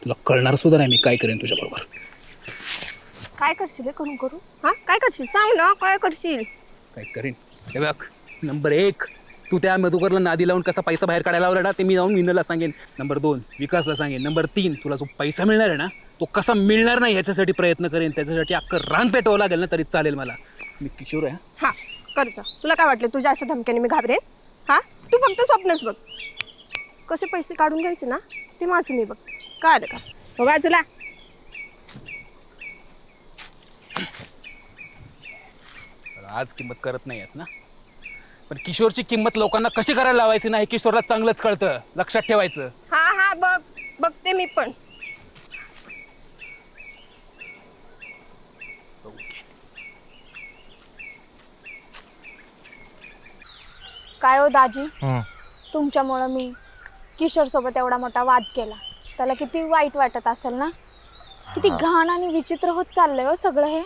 तुला कळणार सुद्धा नाही मी काय करेन तुझ्या बरोबर. काय करशील करून करू? हा काय करशील सांग ना, काय करशील? काय करेन हे बघ. नंबर 1, तू त्या मधुकरला नादी लावून कसा पैसा बाहेर काढायला लावला ना ते मी जाऊन मिनलला सांगेन. नंबर 2, विकासला सांगेन. नंबर 3, तुला जो पैसा मिळणार आहे ना तो कसा मिळणार नाही याच्यासाठी प्रयत्न करेन. त्याच्यासाठी अख्खं रान पेटवावं लागेल ना तरी चालेल मला. मी किशोर आहे. हा कर जा. तुला काय वाटलं तुझ्या अशा धमक्याने मी घाबरेन? हा तू फक्त स्वप्नच बघ. कसे पैसे काढून घ्यायचे ना ते माझं मी बघ. काय आलं का हो बाजूला. आज किंमत करत नाहीयेस ना, पण किशोरची किंमत लोकांना कशी करायला लावायची ना हे किशोरला चांगलंच कळतं. लक्षात ठेवायचं. हा हा बघ बघते मी पण. काय हो दाजी, तुमच्यामुळं मी किशोर सोबत एवढा मोठा वाद केला. त्याला किती वाईट वाटत असेल ना. किती घाण आणि विचित्र होत चाललंय हो सगळं हे.